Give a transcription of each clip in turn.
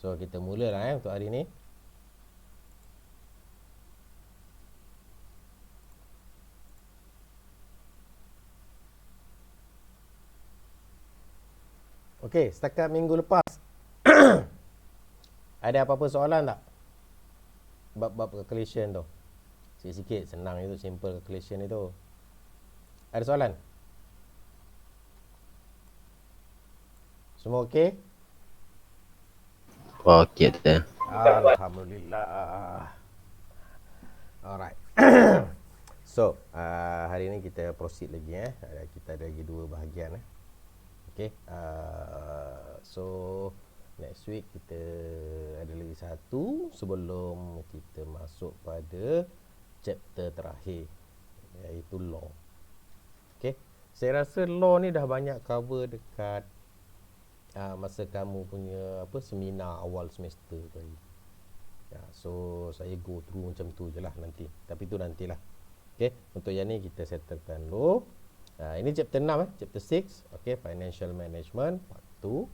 So kita mulalah untuk hari ni. Okey, setakat minggu lepas ada apa-apa soalan tak? Bab-bab calculation tu. Sikit-sikit, senang itu, simple calculation itu. Ada soalan? Semua okey? Okey tu. Alhamdulillah. Alright. So, hari ni kita proceed lagi kita ada lagi 2 bahagian Okay. So next week kita ada lagi satu sebelum kita masuk pada chapter terakhir, iaitu law. Okay. Saya rasa law ni dah banyak cover dekat masa kamu punya seminar awal semester tadi. So saya go through macam tu je lah nanti. Tapi tu nantilah. Okay. Untuk yang ni kita settlekan law. Ini chapter 6 chapter 6. Okay, financial management part 2.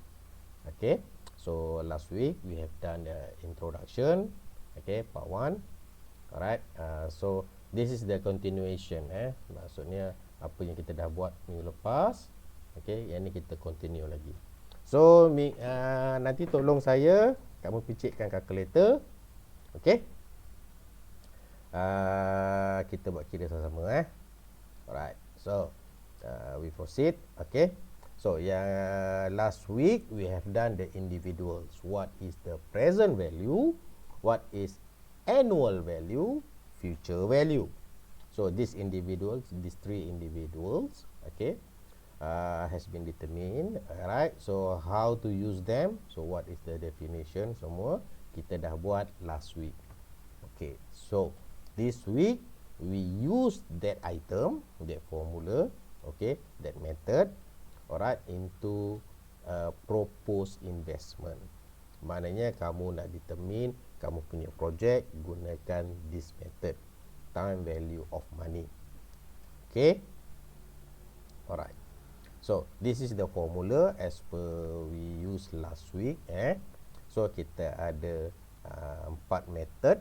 Okay. So last week we have done the introduction. Okay, part 1. Alright. So this is the continuation maksudnya apa yang kita dah buat minggu lepas. Okay, yang ni kita continue lagi. So nanti tolong saya, kamu picitkan kalkulator. Okay. Kita buat kira sama-sama Alright. So we proceed. Okay. So last week we have done the individuals. What is the present value? What is annual value? Future value. So these three individuals, okay, has been determined. Alright. So how to use them? So what is the definition? Semua kita dah buat last week. Okay. So this week we use that item, that formula, okay, that method, alright, into proposed investment. Maknanya kamu nak determine kamu punya project, gunakan this method, time value of money. Okay. Alright. So this is the formula as per we use last week So kita ada 4 method.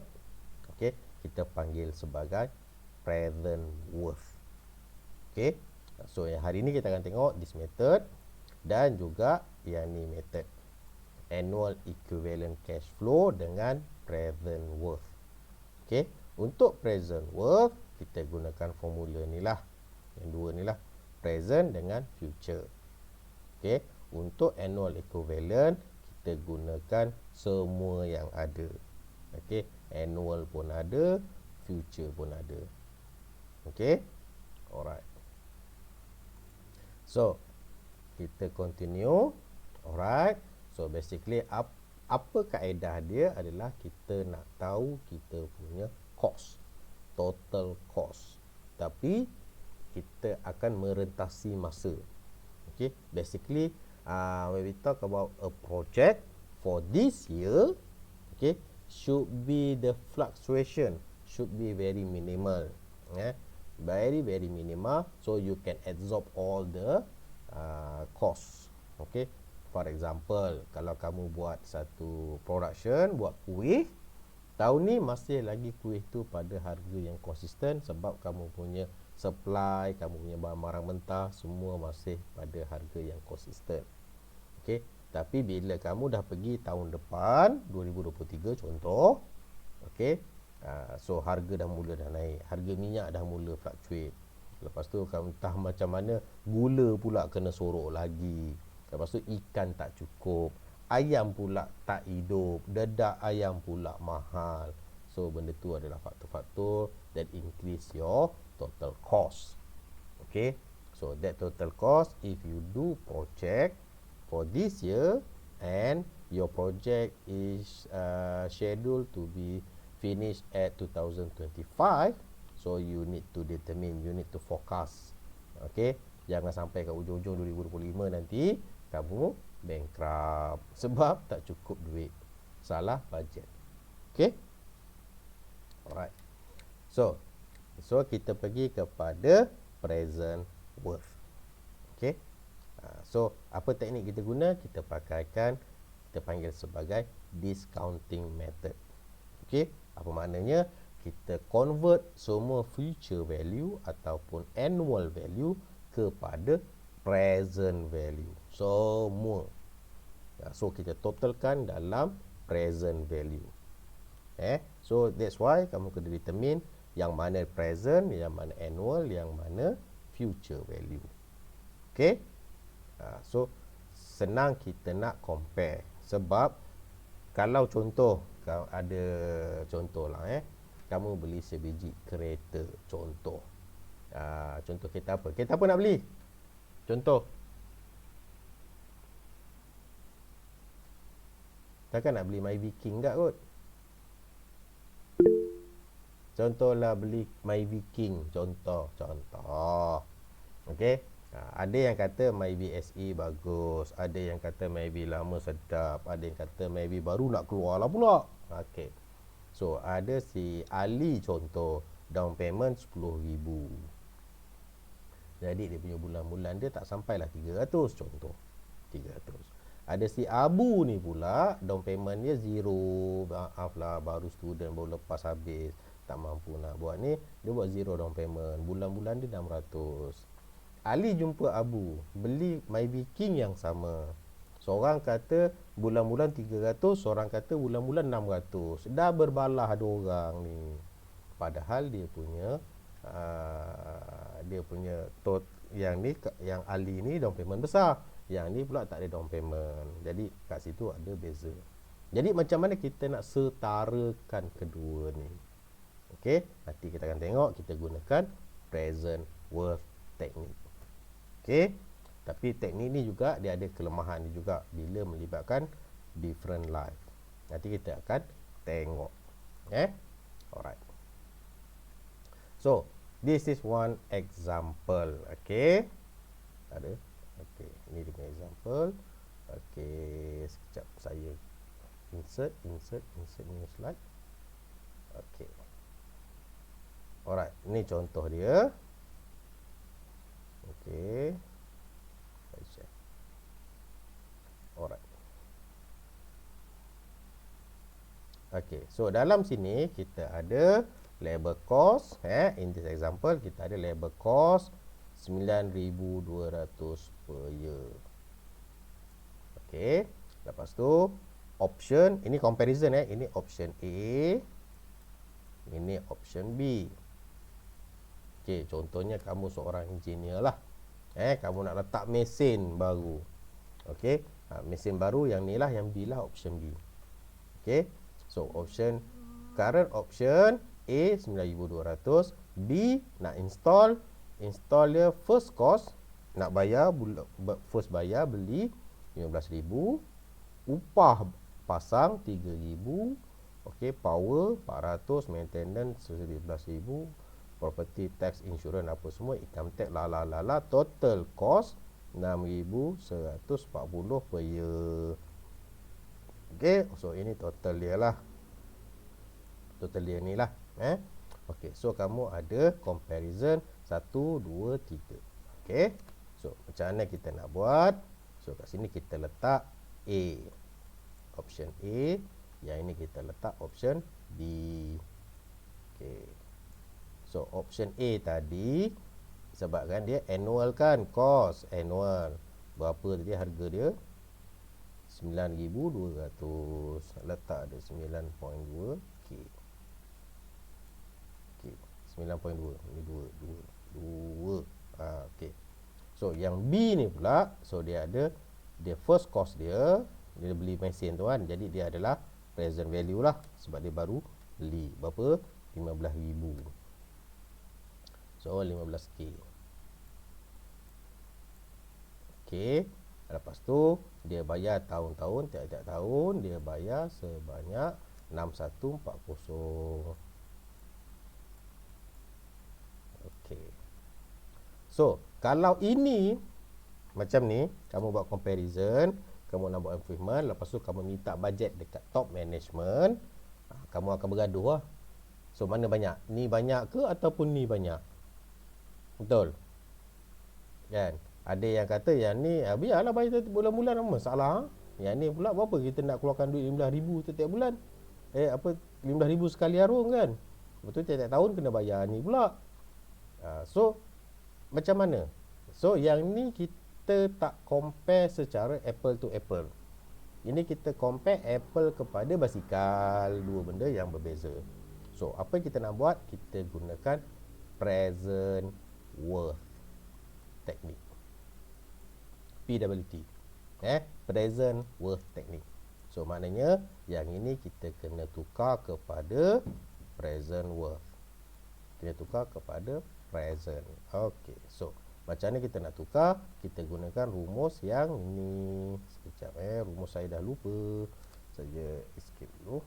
Okay, kita panggil sebagai present worth. Okay. So yang hari ni kita akan tengok this method dan juga yang ni method annual equivalent cash flow dengan present worth. Okay. Untuk present worth kita gunakan formula ni lah, yang dua ni lah, present dengan future. Okay. Untuk annual equivalent kita gunakan semua yang ada. Okay. Annual pun ada, future pun ada. Okay. Alright. So kita continue. Alright. So basically apa kaedah dia adalah kita nak tahu kita punya cost, total cost. Tapi kita akan merentasi masa. Okay. Basically when we talk about a project for this year, okay, should be the fluctuation should be very minimal. Very minimal, so you can absorb all the costs. Okay. For example, kalau kamu buat satu production, buat kuih, tahun ni masih lagi kuih tu pada harga yang konsisten sebab kamu punya supply, kamu punya barang-barang mentah semua masih pada harga yang konsisten. Okay. Tapi bila kamu dah pergi tahun depan 2023 contoh, okay, so harga dah mula dah naik, harga minyak dah mula fluctuate. Lepas tu kamu entah macam mana, gula pula kena sorok lagi. Lepas tu ikan tak cukup, ayam pula tak hidup, dedak ayam pula mahal. So benda tu adalah faktor-faktor that increase your total cost. Okay. So that total cost, if you do project for this year and your project is scheduled to be finished at 2025, so you need to determine, you need to forecast. Okay. Jangan sampai ke ujung-ujung 2025 nanti kamu bankrupt sebab tak cukup duit, salah budget. Okay. Alright. So kita pergi kepada present worth. Okay. So apa teknik kita guna? Kita pakaikan kita panggil sebagai discounting method. Okey, apa maknanya? Kita convert semua future value ataupun annual value kepada present value. Semua. So kita totalkan dalam present value. So that's why kamu kena determine yang mana present, yang mana annual, yang mana future value. Okay. So senang kita nak compare. Sebab kalau contoh, kalau ada contoh lah, kamu beli sebiji kereta, contoh. Contoh kereta apa? Kereta apa nak beli? Contoh. Takkan nak beli Myvi King tak kot? Contohlah beli Myvi King, contoh. Okey. Ada yang kata Myvi SE bagus, ada yang kata Myvi lama sedap, ada yang kata Myvi baru nak keluar lah pula. Okey. So ada si Ali contoh, down payment 10,000. Jadi dia punya bulan-bulan dia tak sampailah 300 contoh. 300. Ada si Abu ni pula, down payment dia zero. Maaf lah, baru student, baru lepas habis, tak mampu nak buat ni, dia buat zero down payment. Bulan-bulan dia 600. Ali jumpa Abu, beli Myvi King yang sama. Seorang kata bulan-bulan 300, seorang kata bulan-bulan 600. Dah berbalah dua orang ni. Padahal dia punya yang ni, yang Ali ni down payment besar, yang ni pula tak ada down payment. Jadi kat situ ada beza. Jadi macam mana kita nak setarakan kedua ni? Okey, nanti kita akan tengok, kita gunakan present worth technique. Okey, tapi teknik ni juga dia ada kelemahan dia juga bila melibatkan different life. Nanti kita akan tengok. Alright. So, this is one example. Okey. Ada? Okey, ini dia punya example. Okey, sekejap saya insert new slide. Okey. Alright, ini contoh dia. Okey. Alright. Okey, so dalam sini kita ada labor cost, in this example kita ada labor cost 9,200 per year. Okey, lepas tu option, ini comparison, ini option A, ini option B. Okey, contohnya kamu seorang engineer lah. Kamu nak letak mesin baru. Okey, mesin baru yang ni lah, yang B lah, option B. Okey, so option, current option A 9,200, B nak install dia first cost, nak bayar, first bayar beli 15,000, upah pasang 3,000, okey, power 400, maintenance 11,000, property tax, insurance apa semua, income tax total cost 6,140 per year. Okey, so ini total dia lah. Total dia ni lah. Okey, so kamu ada comparison 1, 2, 3. Okey, so macam mana kita nak buat? So kat sini kita letak A, option A. Yang ini kita letak option B. Okey, so option A tadi, sebabkan dia annual kan, cost annual. Berapa tadi harga dia? 9,200. Letak ada 9.2 K. Okey, 9.2. Ini 2. Okey. So yang B ni pula, so dia ada, dia first cost dia beli mesin tu kan. Jadi dia adalah present value lah, sebab dia baru beli. Berapa? 15,000. So 15K. Okey, lepas tu dia bayar tahun-tahun, tiap-tiap tahun dia bayar sebanyak 6,140. Okey. So, kalau ini macam ni, kamu buat comparison, kamu nak buat improvement, lepas tu kamu minta bajet dekat top management, kamu akan bergaduh lah. So, mana banyak? Ni banyak ke ataupun ni banyak? Betul? Kan? Ada yang kata yang ni biarlah bayar bulan-bulan, apa masalah. Yang ni pula berapa kita nak keluarkan duit 15,000 setiap bulan? 15,000 sekali arung kan? Betul, tiap-tiap tahun kena bayar ni pula. So macam mana? So yang ni kita tak compare secara apple to apple. Ini kita compare apple kepada basikal, dua benda yang berbeza. So apa yang kita nak buat? Kita gunakan present worth technique, PWT, present worth technique. So maknanya yang ini kita kena tukar kepada present worth, kena tukar kepada present. Okey, so macam mana kita nak tukar? Kita gunakan rumus yang ini. Sekejap, rumus saya dah lupa. Saya escape dulu.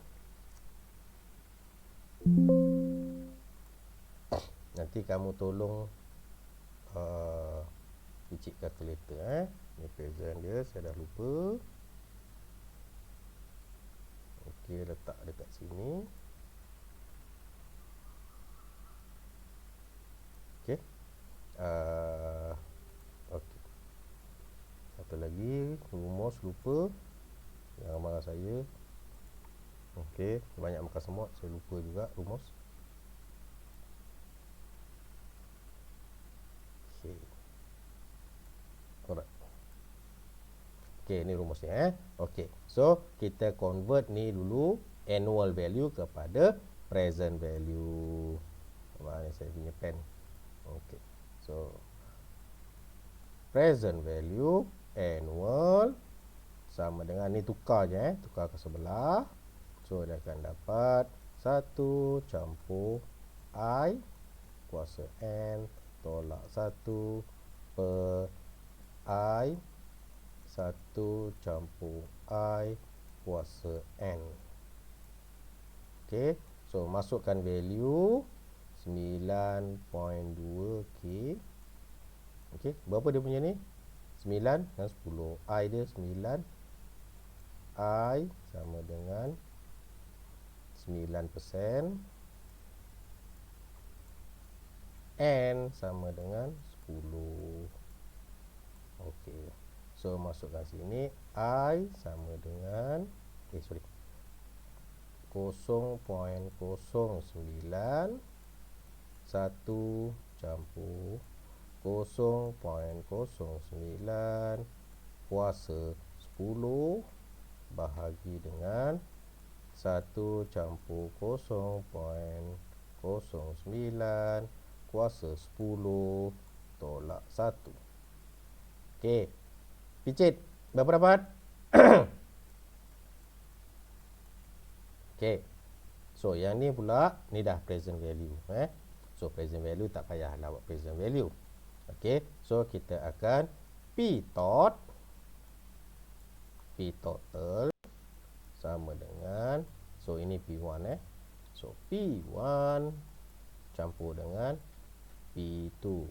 Nanti kamu tolong cik calculator. Ini present dia, saya dah lupa. Okey, letak dekat sini. Okey. Okey. Satu lagi, rumus lupa. Jangan marah saya. Okey, banyak makan semut, saya lupa juga rumus. Okey. Alright. Okey, ni rumusnya. Okey, so kita convert ni dulu annual value kepada present value. Mana saya punya pen? Okey, so present value annual sama dengan ni, tukar je, tukar ke sebelah. So dia akan dapat 1 campur I kuasa N tolak 1 per I 1 campur I kuasa N. Okey, so masukkan value 9.2K. Okey, berapa dia punya ni? 9 dan 10. I dia 9. I sama dengan 9%. N sama dengan 10. Okey, so masukkan sini I sama dengan 0.09 1 campur 0.09 kuasa 10 bahagi dengan 1 campur 0.09 kuasa 10 tolak 1. Okey, picit berapa dapat? Okey, so yang ni pula, ni dah present value. So present value tak payahlah buat present value. Okey, so kita akan P total sama dengan, so ini P1 so P1 campur dengan P2.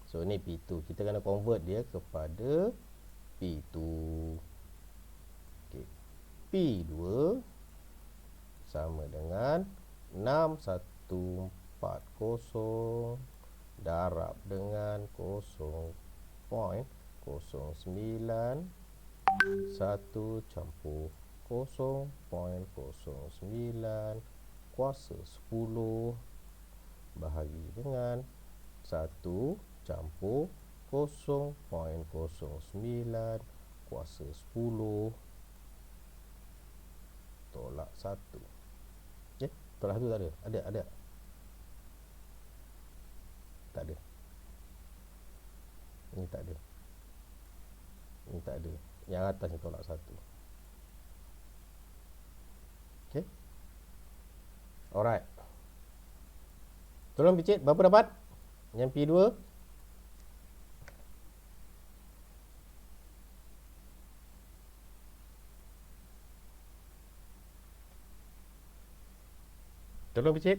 So ini P2, kita kena convert dia kepada P2. Okey, P2 sama dengan 6140 darab dengan 0.09 1 campur 0.09 kuasa 10 bahagi dengan 1 campur 0.09 kuasa 10 tolak 1. Tolak 1 tak ada? Ada. Tak ada. Ini tak ada. Ini tak ada. Yang atas ni tolak 1. Okey. Alright. Tolong picit, berapa dapat? Yang P2? Tolong picit.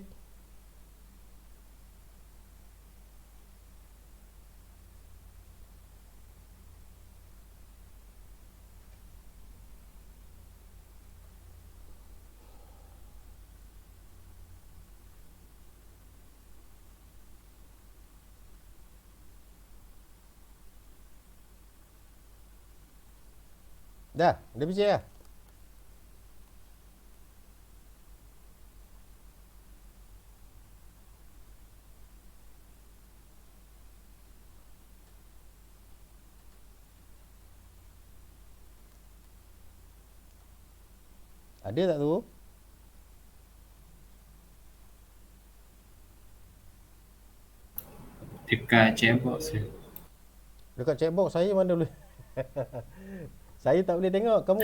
Dah bisa ya? Ada tak tu? Dekat chatbox tu. Dekat checkbox saya mana boleh. Saya tak boleh tengok. Kamu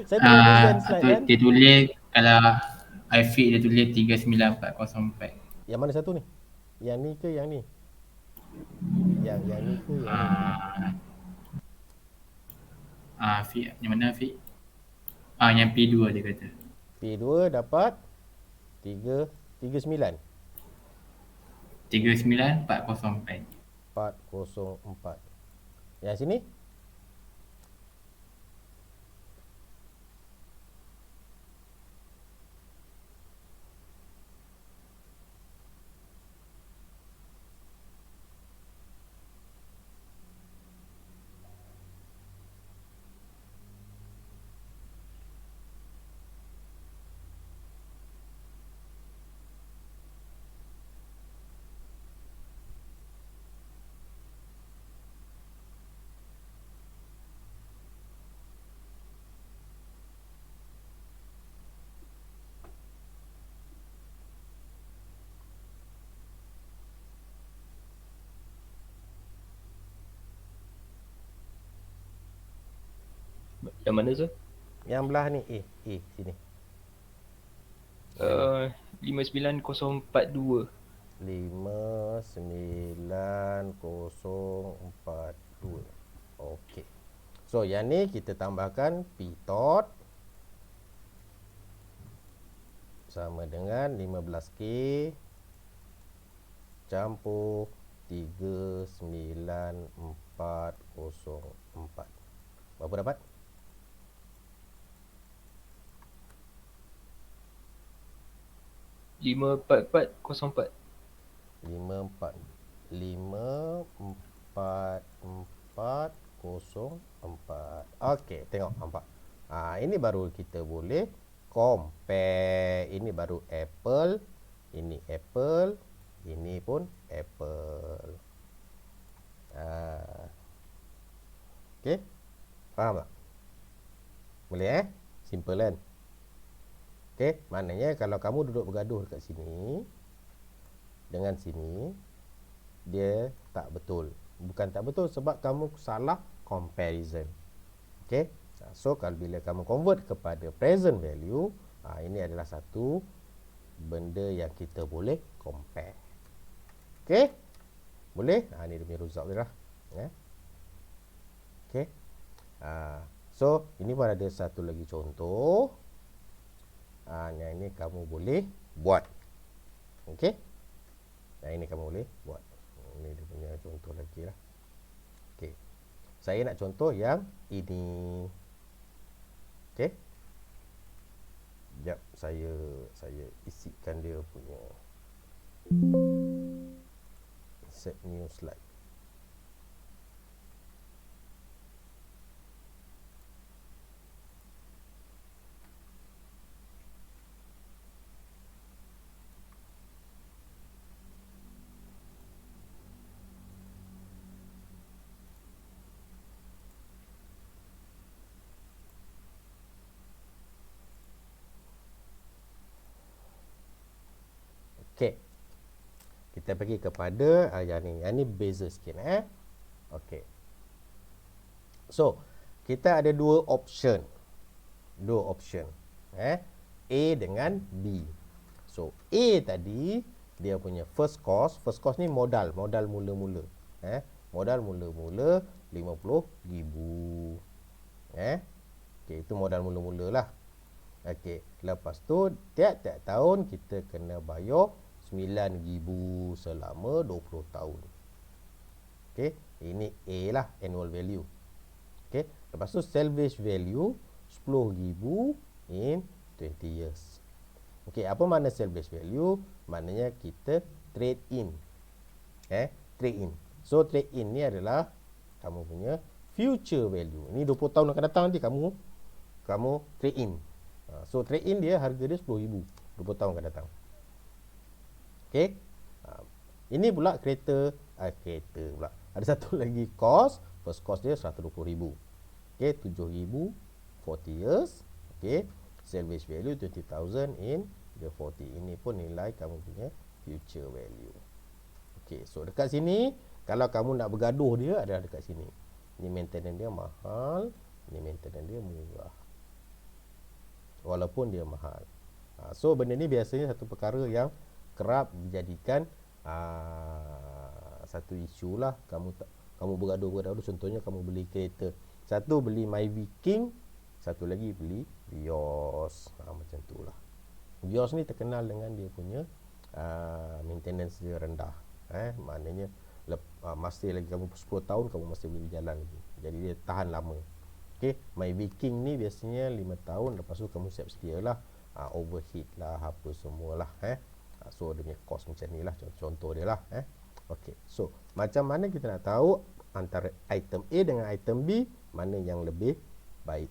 saya tengah present slide Tu kan? dia tulis kalau iFit dia tulis 39404. Yang mana satu ni? Yang ni ke yang ni? Yang ni ke yang ni? Ah, Fit yang mana Fit? Yang P2 dia kata. P2 dapat 3 39 39404. 404. Yang sini Yang mana tu? yang belah ni sini. 59042. 59042. Okey. So yang ni kita tambahkan P tot sama dengan 15K campur 39404. Berapa dapat? 54404. 54404. Okey, tengok nampak. Ini baru kita boleh compare. Ini baru apple, ini apple, ini pun apple. Okey. Faham tak? Boleh Simple kan? Okey, maknanya kalau kamu duduk bergaduh dekat sini dengan sini, dia tak betul. Bukan tak betul sebab kamu salah comparison. Okey. So kalau bila kamu convert kepada present value, ini adalah satu benda yang kita boleh compare. Okey? Boleh? Ini dia punya result dia lah. Ya. Okey. So ini pun ada satu lagi contoh. Yang ini kamu boleh buat. Okey? Yang ini kamu boleh buat. Ini dia punya contoh lagi lah. Okey. Saya nak contoh yang ini. Okey? Sekejap, saya isikan dia punya set new slide. Okey. Kita pergi kepada yang ni. Yang ni beza sikit Okey. So, kita ada dua option. A dengan B. So, A tadi dia punya first cost ni modal mula-mula. Modal mula-mula 50,000. Okey, itu modal mula-mula lah. Okey, lepas tu tiap-tiap tahun kita kena bayar 9,000 selama 20 tahun. Okey, ini A lah, annual value. Okey, lepas tu salvage value 10,000 in 20 years. Okey, apa makna salvage value? Maknanya kita trade in. Trade in. So trade in ni adalah kamu punya future value. Ini 20 tahun akan datang nanti kamu trade in. So trade in dia harga dia 10,000 20 tahun akan datang. Okey. Ini pula kereta pula. Ada satu lagi cost. First cost dia 120,000. Okey, 7,000 40 years. Okey. Salvage value 20,000 in the 40. Ini pun nilai kamu punya future value. Okey, so dekat sini kalau kamu nak bergaduh dia adalah dekat sini. Ni maintenance dia mahal, ni maintenance dia murah. Walaupun dia mahal. So benda ni biasanya satu perkara yang kerap dijadikan satu isu lah. Kamu bergaduh-gaduh. Contohnya kamu beli kereta, satu beli Myvi King, satu lagi beli Vios. Macam tu lah. Vios ni terkenal dengan dia punya maintenance dia rendah. Maknanya masih lagi kamu 10 tahun kamu masih boleh berjalan lagi. Jadi dia tahan lama. Okey, Myvi King ni biasanya 5 tahun, lepas tu kamu siap sedia lah, overheat lah, apa semualah. So dia punya cost macam ni lah, contoh dia lah. Okey, so macam mana kita nak tahu antara item A dengan item B mana yang lebih baik?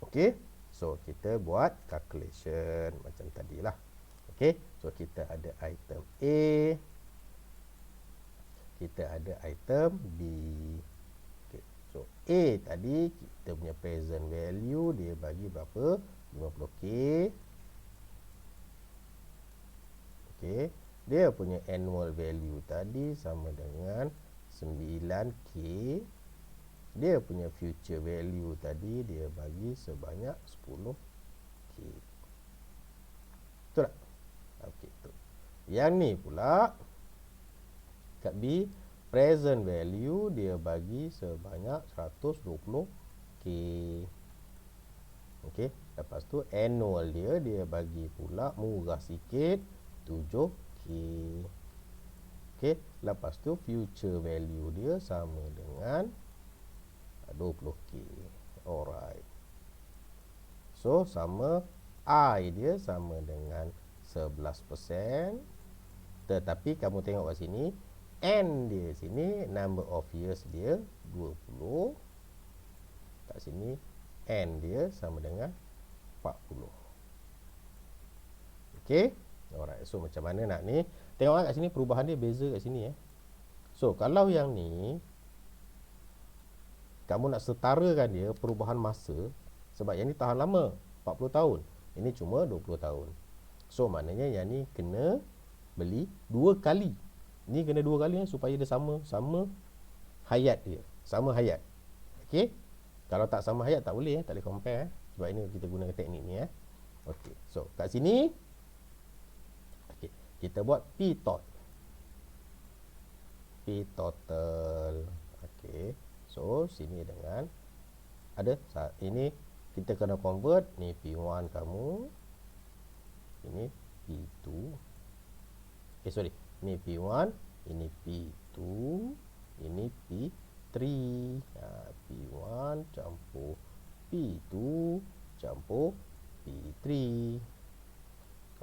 Okey, so kita buat calculation macam tadilah. Okey, so kita ada item A, kita ada item B. Okay. So A tadi kita punya present value dia bagi berapa? 50k. Okey, dia punya annual value tadi sama dengan 9k. Dia punya future value tadi dia bagi sebanyak 10k. Betul tak? Okey, betul. Yang ni pula kat B, present value dia bagi sebanyak 120k. Okey, lepas tu annual dia bagi pula murah sikit 7k. Okey, lepas tu future value dia sama dengan 20k. Alright. So sama I dia sama dengan 11%. Tetapi kamu tengok kat sini, N dia sini, number of years dia 20. Kat sini N dia sama dengan 40. Okey. Alright. So macam mana nak ni? Tengok kat sini perubahan dia beza kat sini. So kalau yang ni kamu nak setarakan dia perubahan masa, sebab yang ni tahan lama 40 tahun. Ini cuma 20 tahun. So maknanya yang ni kena beli 2 kali. Ni kena 2 kali supaya dia sama hayat dia. Sama hayat. Okey. Kalau tak sama hayat tak boleh tak boleh compare sebab ini kita gunakan teknik ni Okey. So kat sini okey, kita buat P tot. P total. Okey. So sini dengan ada ini kita kena convert ni P1 kamu. Ini P2. Sorry. Ini P1, ini P2, ini P3. P1 campur P2 campur P3.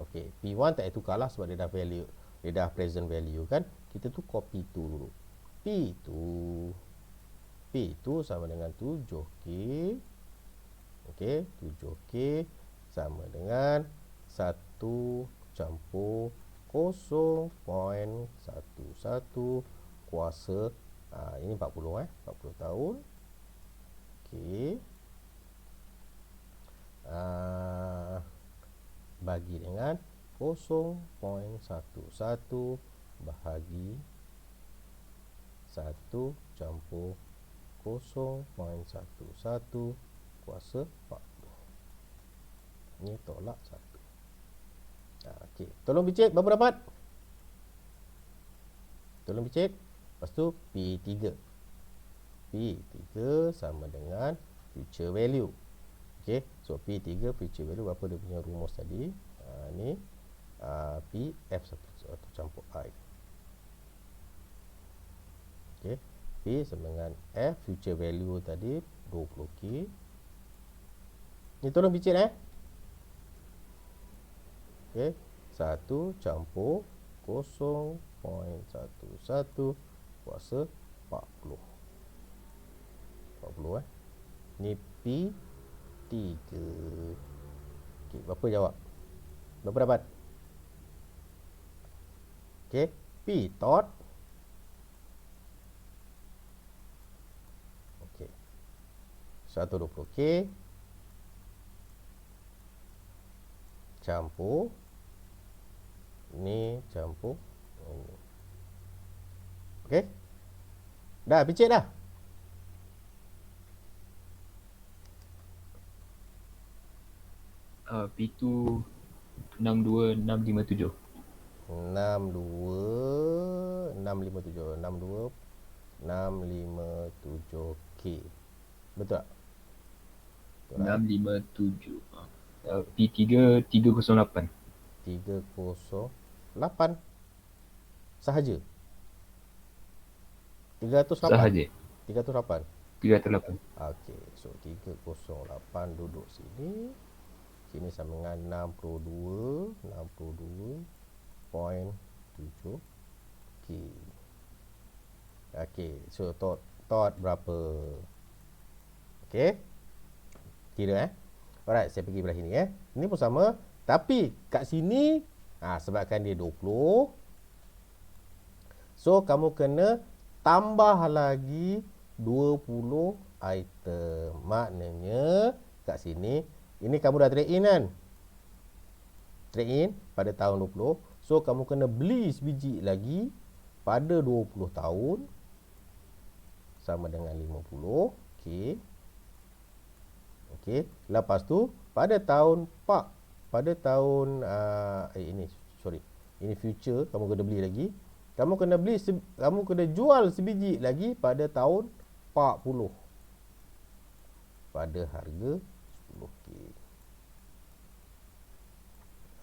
Okey, P1 tak payah tukar lah sebab dia dah value, dia dah present value kan. Kita tukar P2 dulu. P2 sama dengan 7k. Okey, 7k sama dengan 1 campur 0.11 kuasa ini 40 40 tahun. Okey. Bagi dengan 0.11 bahagi 1 campur 0.11 kuasa 40. Ini tolak 1. Okey, tolong bicit berapa dapat? Tolong bicit. Lepas tu P3. P3 sama dengan future value. Okey, so P3 future value berapa dia punya rumus tadi? Ni P F1 campur I. Okey, P sama dengan F future value tadi 20k. Ni tolong bicit Okey, 1 campur 0.11 kuasa 40. Ni P3. Okey, berapa jawab? Berapa dapat? Okey, P tot. Okey. 120K campur ni campur ni. Okey? Dah picit dah. P2 62657. 627K. Betul tak? Betul tak? 657. P3 308. 308 sahaja. 308. Sahaja. 308. 308. Okey, so 308 duduk sini. Sini sama dengan 62.7K. Okey, so tot berapa? Okey. Kira Alright, saya pergi belah sini Ini pun sama, tapi kat sini sebabkan dia 20. So kamu kena tambah lagi 20 item. Maknanya kat sini ini kamu dah trade in kan? Trade in pada tahun 20. So kamu kena beli sebiji lagi pada 20 tahun sama dengan 50. Okey. Okey, lepas tu pada tahun ini future kamu kena beli lagi. Kamu kena jual sebiji lagi pada tahun 40 pada harga 10K.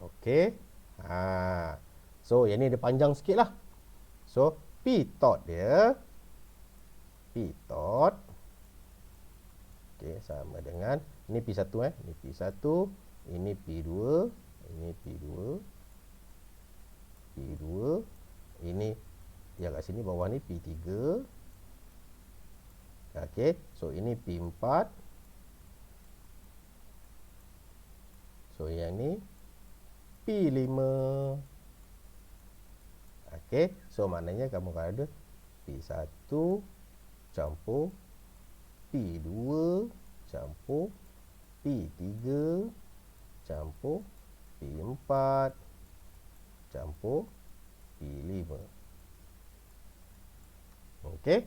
Okey. So yang ni dia panjang sikit lah. So P tot dia okey, sama dengan ini P1 ini P1, ini P2, ini P2, ini yang kat sini bawah ni P3. Okey, so ini P4. So yang ni P5. Okey, so maknanya kamu akan ada P1 campur P2 campur P3 campur P4 campur P5. Okey?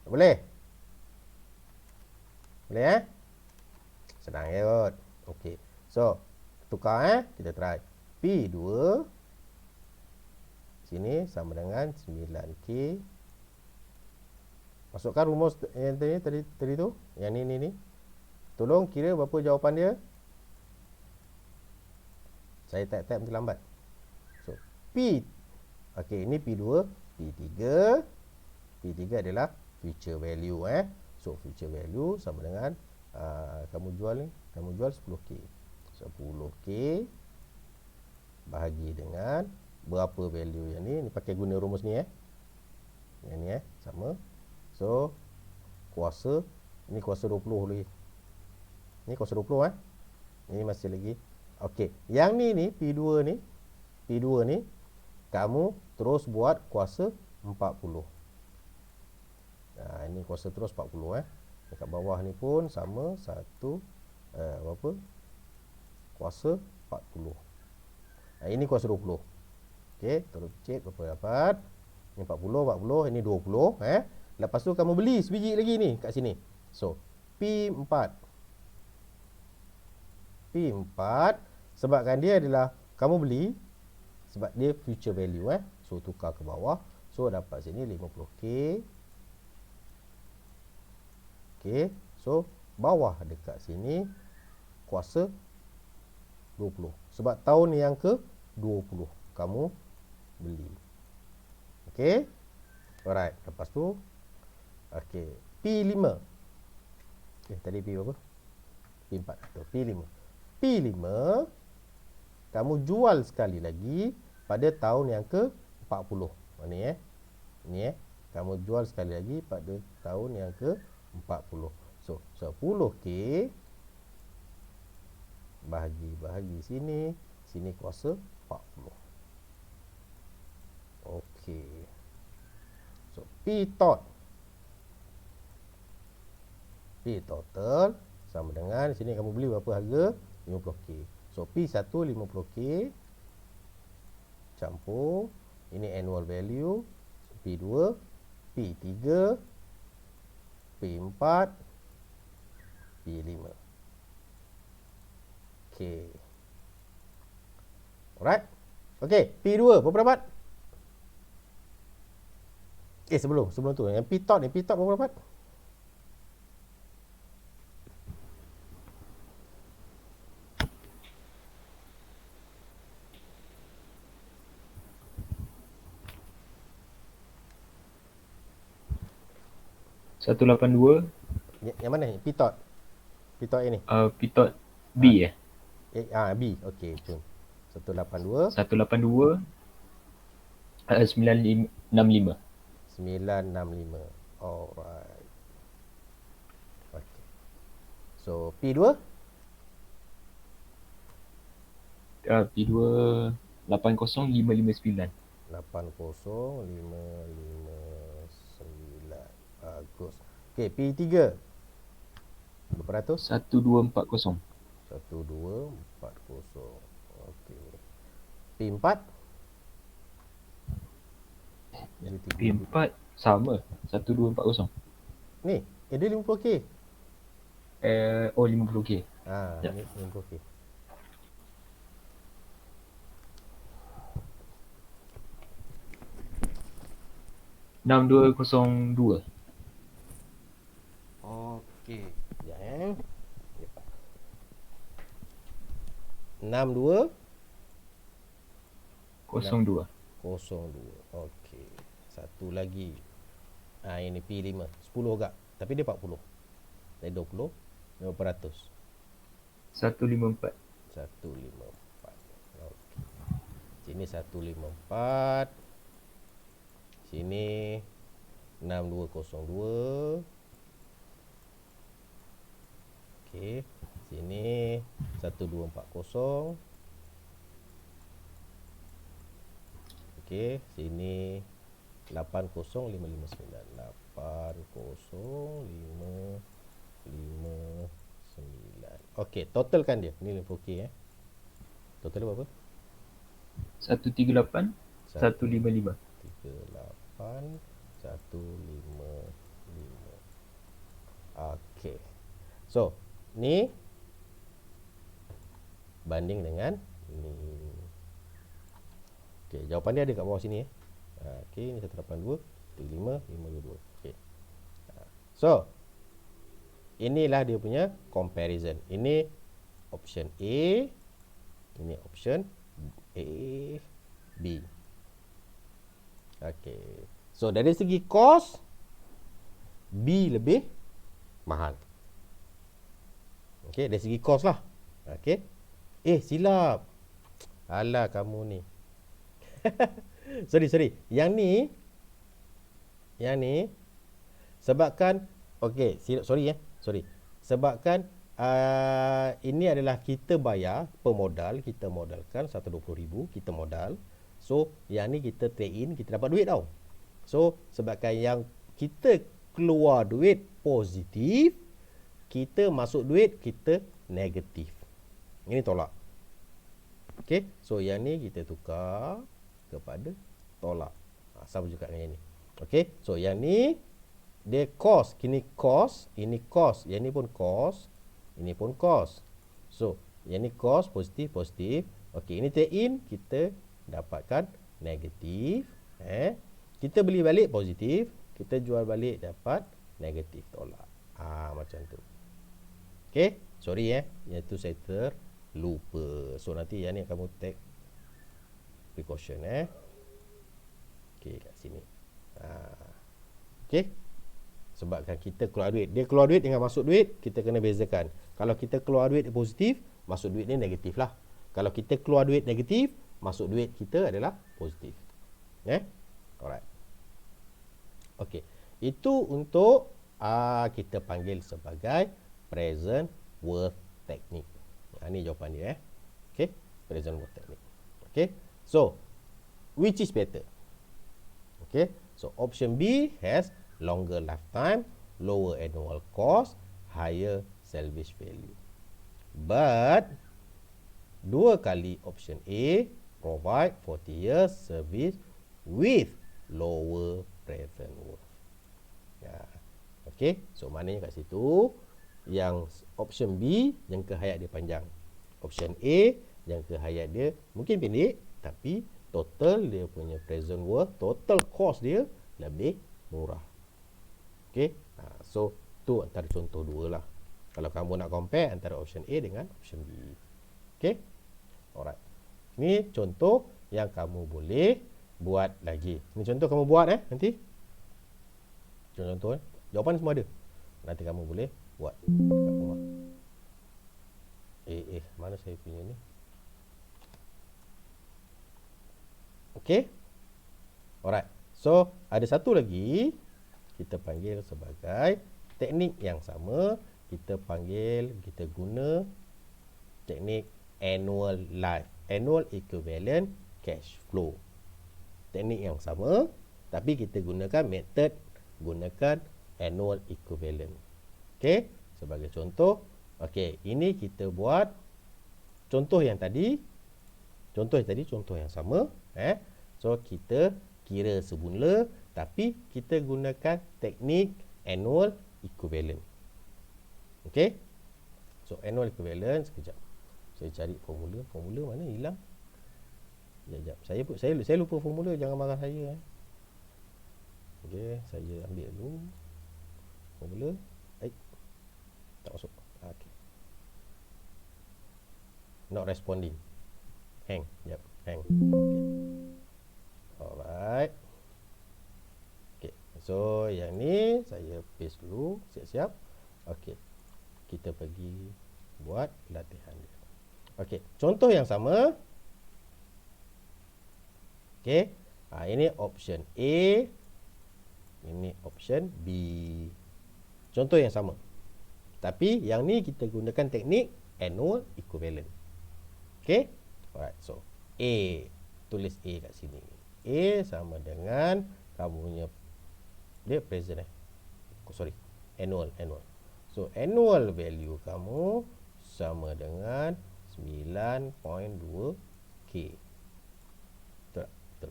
Boleh? Boleh Senang je kot. Okey. So, tukar kita try. P2 sini sama dengan 9K. Masukkan rumus yang tadi tu. Yang ni. Tolong kira berapa jawapan dia. Saya type nanti lambat. So, P. Okey, ini P2, P3. P3 adalah future value So, future value sama dengan kamu jual 10K. 10K bahagi dengan berapa value yang ni pakai guna rumus ni Yang ni sama. So kuasa ini kuasa 20 lagi. Ni kuasa 20 Ini masih lagi. Okey, yang ni P2 ni kamu terus buat kuasa 40. Ini kuasa terus 40 Dekat bawah ni pun sama berapa? Kuasa 40. Ini kuasa 20. Okey, terus cek berapa dapat? Ini 40, ini 20 Lepas tu kamu beli sebiji lagi ni kat sini. So, P4 sebabkan dia adalah kamu beli sebab dia future value So, tukar ke bawah. So, dapat sini 50K. Okey, so bawah dekat sini kuasa 20. Sebab tahun yang ke 20 kamu beli. Okey. Alright, lepas tu okey, P5. Tadi P berapa? P4 atau P5. P5 kamu jual sekali lagi pada tahun yang ke 40. Ni kamu jual sekali lagi pada tahun yang ke 40. So 10K bahagi sini, sini kuasa 40. Okey. So P total sama dengan sini kamu beli berapa harga? 50K. So P1 50K campur ini annual value, P2, P3, P4, P5. Okey. Alright. Okey, P2 berapa dapat? Sebelum tu yang P tot berapa dapat? $182. Yang mana? P tot ini. Pitot B B. Okey, jom. 182 182 965. 965. Alright. Okay. So P2 P2 80559. 80559. Bagus. Okey, P3 berapa ratus? 1240. 1240. Okey. P4 P4 sama 1240. ni, dia 50K. 50K. Ya. Ni 50K. $6202. Okey. Sekejap 62 02. 02. Okey. Satu lagi. Ini P5. 10 agak. Tapi dia 40. Dari 20. Berapa ratus? 154. 154. Okey. Sini 154. Sini 6202. Okey. Sini 1240. Okey, sini 80559. 80559. Okey, totalkan dia. Ni 50K Total berapa? 138 155. 38 155. Okey. So, ni banding dengan ni. Okey, jawapan dia ada kat bawah sini Okey, ni 182, 35, 522. Okey. So, inilah dia punya comparison. Ini option A, ini option A, B. Okey. So, dari segi cost B lebih mahal. Okey, dari segi cost lah. Okey. Silap. Alah kamu ni. sorry. Yang ni sebabkan sorry. Sebabkan ini adalah kita bayar per modal, kita modalkan 120,000 kita modal. So, yang ni kita trade in, kita dapat duit tau. So, sebabkan yang kita keluar duit positif, kita masuk duit kita negatif. Ini tolak. Okey, so yang ni kita tukar kepada tolak. Sama juga dengan yang ni. Okey, so yang ni dia cost, ini cost, yang ni pun cost, ini pun cost. So, yang ni cost positif. Okey, ini trade in kita dapatkan negatif, kita beli balik positif, kita jual balik dapat negatif, tolak. Macam tu. Okey, sorry yang tu saya terlupa. So nanti yang ni kamu take precaution Okey, kat sini. Okey. Sebabkan kita keluar duit. Dia keluar duit dengan masuk duit, kita kena bezakan. Kalau kita keluar duit positif, masuk duit ni negatif lah. Kalau kita keluar duit negatif, masuk duit kita adalah positif. Alright. Okey. Itu untuk kita panggil sebagai present worth technique. Ini jawapan dia. Okay, present worth technique. Okay, so which is better? Okay, so option B has longer lifetime, lower annual cost, higher salvage value. But dua kali option A provide 40 years service with lower present worth. Ya. Okay, so maknanya kat situ yang option B jangka hayat dia panjang. Option A jangka hayat dia mungkin pendek tapi total dia punya present worth, total cost dia lebih murah. Okay, so tu antara contoh dua lah. Kalau kamu nak compare antara option A dengan option B. Okay, alright. Ini contoh yang kamu boleh buat lagi. Ini contoh kamu buat nanti. Contoh jawapan semua ada. Nanti kamu boleh buat kat rumah. Mana saya punya ni? Okay, alright. So ada satu lagi kita panggil sebagai teknik yang sama. Kita guna teknik annual equivalent cash flow. Teknik yang sama tapi kita gunakan annual equivalent. Okey, sebagai contoh, okey, ini kita buat contoh yang sama, So kita kira semula tapi kita gunakan teknik annual equivalent. Okey. So annual equivalent, sekejap. Saya cari formula mana hilang? Sekejap. Saya lupa formula, jangan marah saya. Okey, saya ambil dulu formula. Tak masuk. Okey. Not responding. Hang. Hang. Okey. Alright. Okey. So yang ni saya paste dulu, siap-siap. Okey. Kita pergi buat latihan dia. Okey, contoh yang sama. Okey. Ini option A. Ini option B. Contoh yang sama. Tapi yang ni kita gunakan teknik annual equivalent. Okey. Alright, so A. Tulis A kat sini. A sama dengan kamu punya dia present annual. So annual value kamu sama dengan 9.2K. Betul.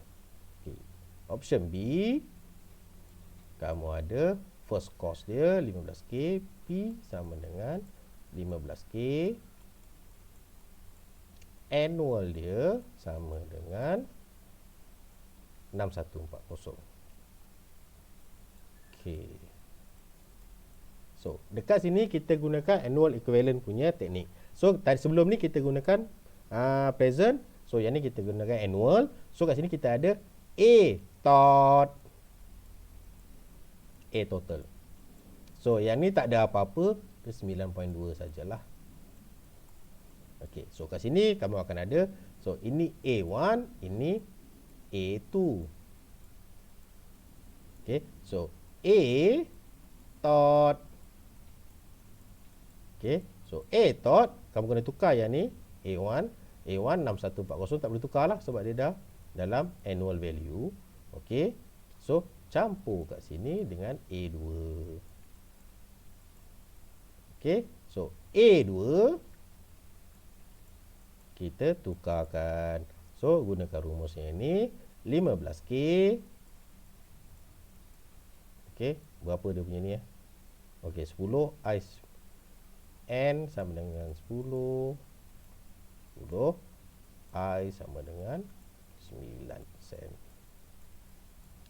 Okay. Option B, kamu ada first cost dia 15K, P sama dengan 15K. Annual dia sama dengan 6140. Okay. So, dekat sini kita gunakan annual equivalent punya teknik. So, tadi sebelum ni kita gunakan present. So, yang ni kita gunakan annual. So, kat sini kita ada A total. So, yang ni tak ada apa-apa. Dia 9.2 sajalah. Okey, so kat sini kamu akan ada. So, ini A1, ini A2. Okey, so A tot. Okey, so A tot kamu kena tukar yang ni A1 6140 tak boleh tukar lah sebab dia dah dalam annual value. Okey, so campur kat sini dengan A2. Okey, so A2 kita tukarkan. So gunakan rumus yang ni 15K. Okey, berapa dia punya ni Okey, 10 I N sama dengan 10 I sama dengan 9 sen.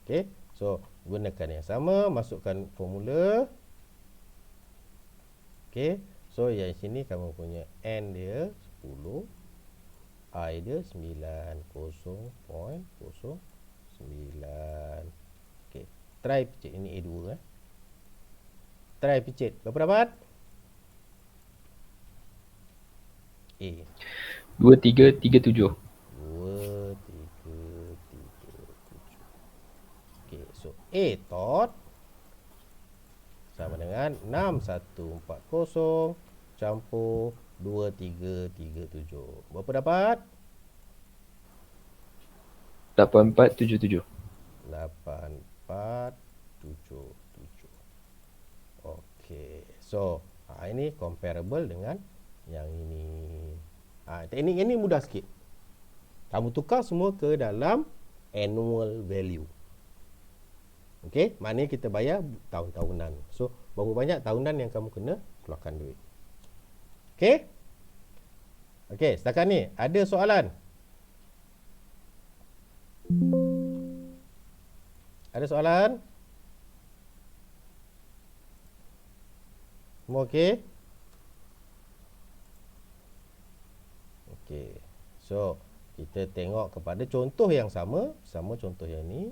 Okey, so gunakan yang sama, masukkan formula. Okey, so yang sini kamu punya N dia 10, I dia 90.09. Okey, try picit ini A2 Try picit. Berapa dapat? A 2337. 2337. Okey, so A tot sama dengan 6140 campur 2337. Berapa dapat? 8477. 8477. Okey. So, ini comparable dengan yang ini. Teknik ini mudah sikit. Kamu tukar semua ke dalam annual value. Okey, maknanya kita bayar tahun-tahunan. So, berapa banyak tahunan yang kamu kena keluarkan duit. Okey? Okey, setakat ni ada soalan? Ada soalan? Semua okey? Okey. So, kita tengok kepada contoh yang sama contoh yang ni.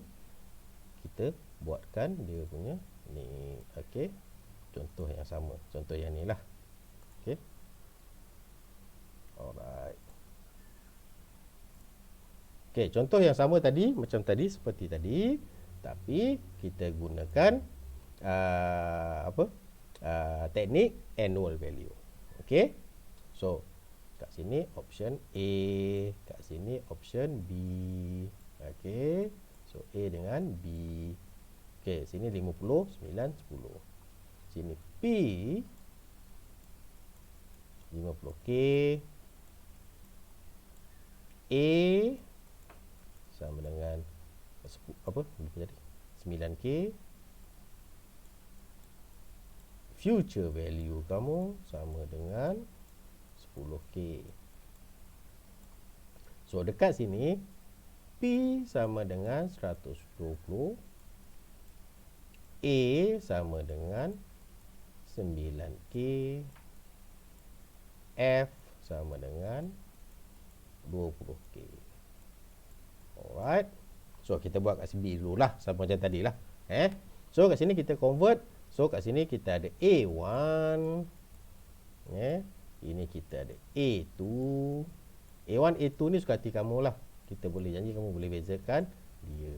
Kita buatkan dia punya ni. Okey. Contoh yang sama, contoh yang ni lah. Okey. Alright. Okey, contoh yang sama tadi, macam tadi, seperti tadi, tapi kita gunakan teknik annual value. Okey. So, kat sini option A, kat sini option B. Okey. So, A dengan B. Okey, sini 50, 9, 10. Sini P 50K. A sama dengan apa? Lupa tadi. 9K. Future value kamu sama dengan 10K. So, dekat sini P sama dengan 120. A sama dengan 9K. F sama dengan 20K. Alright. So, kita buat kat sini dululah, sama macam tadi lah. So, kat sini kita convert. So, kat sini kita ada A1. Ini kita ada A2. A1, A2 ni suka hati kamu lah. Kita boleh janji kamu boleh bezakan dia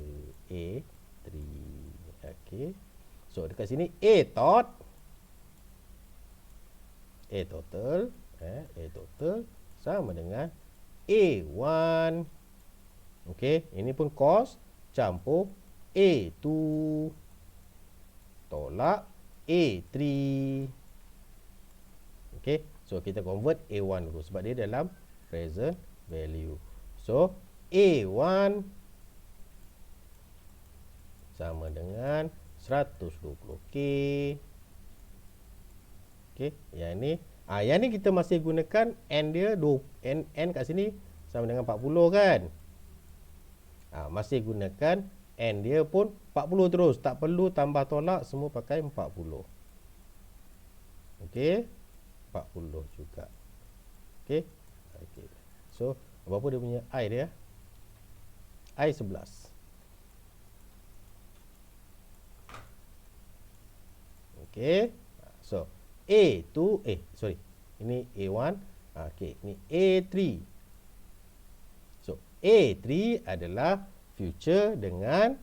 A3. Okey. So, dekat sini A tot. A total. A total sama dengan A1. Okey. Ini pun cost campur A2 tolak A3. Okey. So, kita convert A1 dulu sebab dia dalam present value. So, A1 sama dengan 120K. Okey, yang ni kita masih gunakan N dia N kat sini sama dengan 40 kan? Masih gunakan N dia pun 40 terus, tak perlu tambah tolak, semua pakai 40. Okey, 40 juga. Okey. Okey. So, berapa dia punya I dia? I 11. Okey. So, A2 ini A1. Okey, ini A3. So, A3 adalah future dengan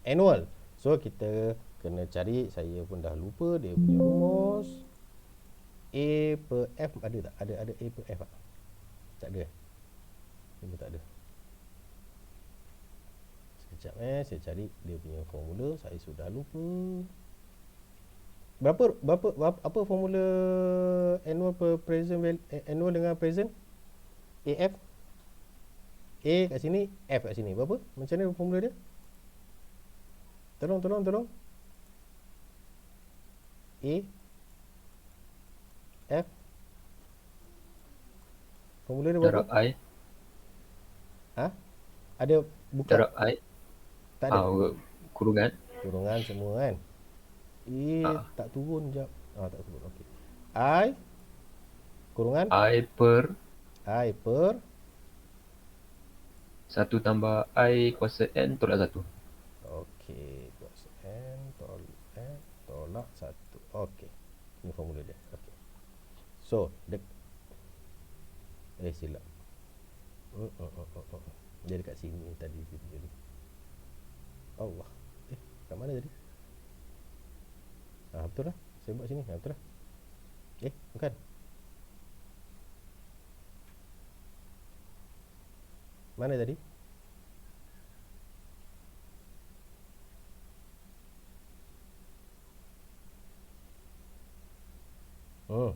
annual. So, kita kena cari, saya pun dah lupa dia punya rumus. A per F ada tak? Ada A per F tak? Tak ada. Ini tak ada. Sekejap saya cari dia punya formula, saya sudah lupa. Apa formula annual per present annual dengan present? AF. A kat sini, F kat sini. Berapa? Macam mana formula dia? Tolong. A F. Formula dia berapa? Darab I. Ada buka? Darab I. Tak ada. Kurungan. Kurungan semua kan? Tak turun jap. Tak turun. Okey. I kurungan I per I per 1 tambah I kuasa N tolak 1. okey, kuasa N tolak 1. Okey. Ini formula dia. Okey. So, silap. Dia dekat sini tadi dia ni. Allah. Kat mana tadi? betul lah. Saya buat sini. Betul lah. Bukan. Mana tadi?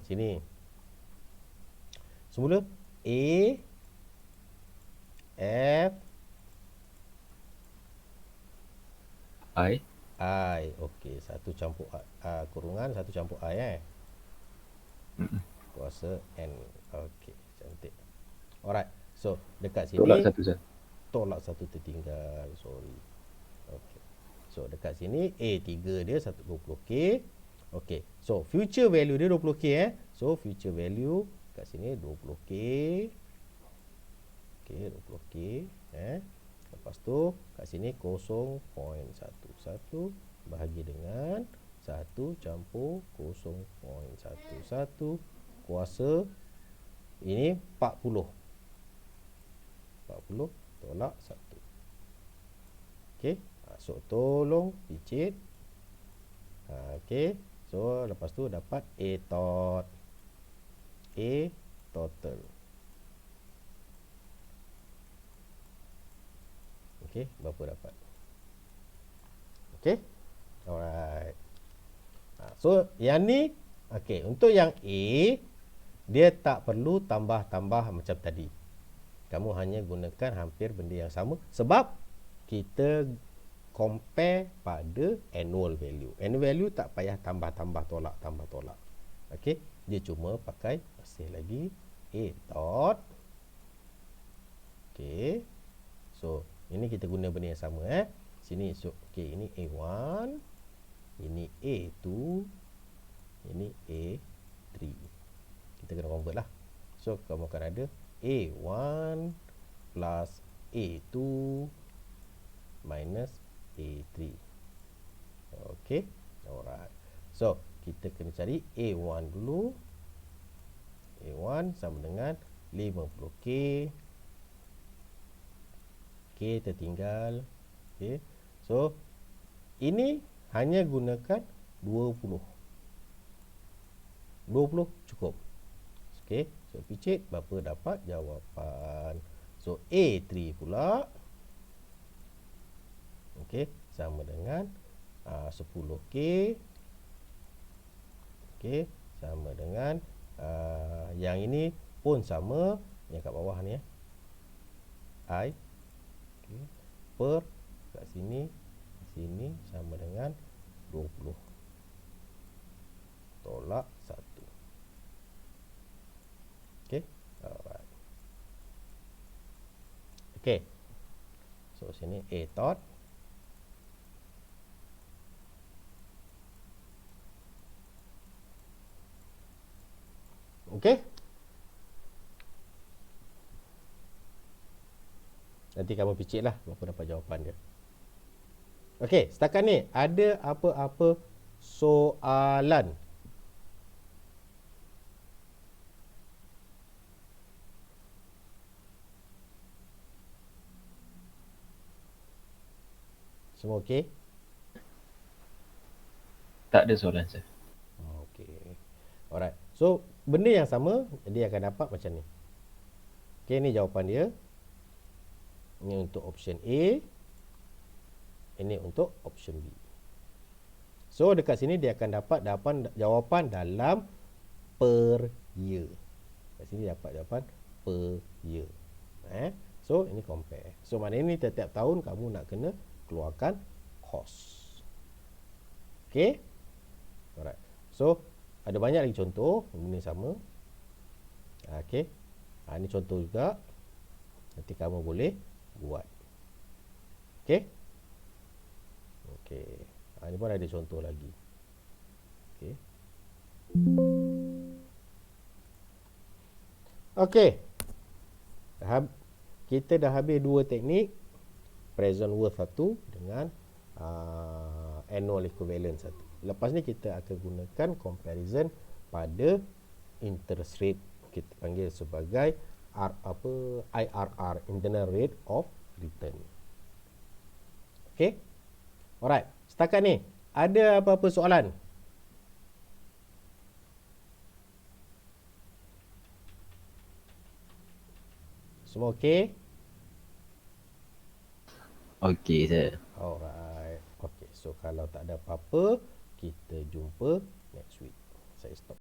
Sini. Semula A F I. I. Okey, satu campur kurungan, satu campur I kuasa N. Okey, cantik. Alright. So, dekat sini Tolak satu Zat. tolak satu tertinggal. Sorry. Okey. So, dekat sini A3 dia 120K. Okey. So, future value dia 20K So, future value kat sini 20K. Okey, 20K Lepas tu kat sini 0.11 bahagi dengan 1 campur 0.11 kuasa ini 40 tolak 1. Okey, so tolong picit. Okey, so lepas tu dapat A total. Okey, berapa dapat? Okey. Alright. So yang ni okey, untuk yang A dia tak perlu tambah-tambah macam tadi. Kamu hanya gunakan hampir benda yang sama sebab kita compare pada annual value. Annual value tak payah tambah-tambah tolak, tambah tolak. Okey, dia cuma pakai masih lagi A dot. Okey. So, ini kita guna benda yang sama Sini so okey, ini A1, ini A2, ini A3. Kita kena convert lah. So, kamu akan ada A1 plus A2 minus A3. Okey. Alright. So, kita kena cari A1 dulu. A1 sama dengan 50K. K tertinggal. Okey. So, ini hanya gunakan 20. 20 cukup. Okey. So, picit berapa dapat jawapan. So, A3 pula. Okey. Sama dengan 10K. Okey. Sama dengan yang ini pun sama. Yang kat bawah ni I. Okey. Per kat sini sama dengan 20 tolak 1. Okey. Alright. Okey. So sini A dot. Okey. Nanti kamu picit lah berapa dapat jawapan dia. Okey, setakat ni ada apa-apa soalan? Semua okey? Tak ada soalan Sir. Okey. Alright. So, benda yang sama dia akan dapat macam ni. Okey, ni jawapan dia. Ini untuk option A. Ini untuk option B. So, dekat sini dia akan dapat jawapan dalam per year. Dekat sini dapat jawapan per year. So, ini compare. So, maknanya ni setiap tahun kamu nak kena keluarkan cost. Okay. Alright. So, ada banyak lagi contoh. Ini sama. Okay. Ini contoh juga. Nanti kamu boleh buat. Okay. Okay. Ini pun ada contoh lagi. Okay. Okay. Kita dah habis dua teknik. Present worth satu dengan annual equivalent satu. Lepas ni kita akan gunakan comparison pada interest rate. Kita panggil sebagai IRR, Internal Rate of Return. Okay. Alright, setakat ni ada apa-apa soalan? Semua okey? Okey, sir. Alright. Okay, so kalau tak ada apa-apa, kita jumpa next week. Saya stop.